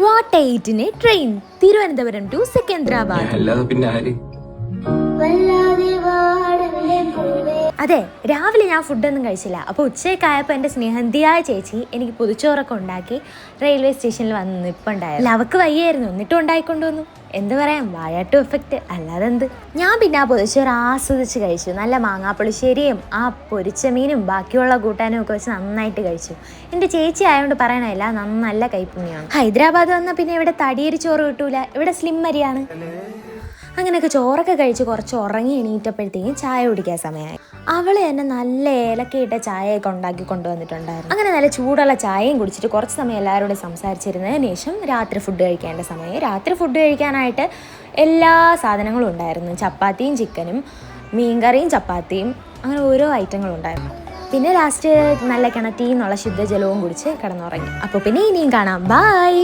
What 8-ന് train Thiruvananthapuram to Secunderabad. അതെ, രാവിലെ ഞാൻ ഫുഡൊന്നും കഴിച്ചില്ല. അപ്പോൾ ഉച്ചയ്ക്കായപ്പോൾ എൻ്റെ സ്നേഹന്തിയായ ചേച്ചി എനിക്ക് പൊതിച്ചോറൊക്കെ ഉണ്ടാക്കി റെയിൽവേ സ്റ്റേഷനിൽ വന്ന് നിൽപ്പുണ്ടായിരുന്നു. അവൾക്ക് വയ്യായിരുന്നു, എന്നിട്ടും ഉണ്ടായിക്കൊണ്ടുവന്നു. എന്ത് പറയാം, വാഴാട്ടു എഫക്റ്റ്, അല്ലാതെ എന്ത്. ഞാൻ പിന്നെ ആ പൊതിച്ചോറ് ആസ്വദിച്ച് കഴിച്ചു. നല്ല മാങ്ങാപ്പുളിശ്ശേരിയും ആ പൊരിച്ച മീനും ബാക്കിയുള്ള കൂട്ടാനും ഒക്കെ വെച്ച് നന്നായിട്ട് കഴിച്ചു. എൻ്റെ ചേച്ചി ആയതുകൊണ്ട് പറയണമല്ല, നല്ല കൈപ്പുണ്യമാണ്. ഹൈദരാബാദ് വന്നാൽ പിന്നെ ഇവിടെ തടിയരി ചോറ് കിട്ടൂല, ഇവിടെ സ്ലിം അരിയാണ്. അങ്ങനെയൊക്കെ ചോറൊക്കെ കഴിച്ച് കുറച്ച് ഉറങ്ങി എണീറ്റപ്പോഴത്തേക്കും ചായ കുടിക്കാൻ സമയമായി. അവൾ തന്നെ നല്ല ഏലക്കയിട്ട ചായയൊക്കെ ഉണ്ടാക്കി കൊണ്ടുവന്നിട്ടുണ്ടായിരുന്നു. അങ്ങനെ നല്ല ചൂടുള്ള ചായയും കുടിച്ചിട്ട് കുറച്ച് സമയം എല്ലാവരോടും സംസാരിച്ചിരുന്നതിന് ശേഷം രാത്രി ഫുഡ് കഴിക്കേണ്ട സമയം. രാത്രി ഫുഡ് കഴിക്കാനായിട്ട് എല്ലാ സാധനങ്ങളും ഉണ്ടായിരുന്നു. ചപ്പാത്തിയും ചിക്കനും, മീൻകറിയും ചപ്പാത്തിയും, അങ്ങനെ ഓരോ ഐറ്റങ്ങളും ഉണ്ടായിരുന്നു. പിന്നെ ലാസ്റ്റ് നല്ല കിണറ്റിൽ നിന്നുള്ള ശുദ്ധജലവും കുടിച്ച് കിടന്നുറങ്ങി. അപ്പോൾ പിന്നെ ഇനിയും കാണാം. ബൈ.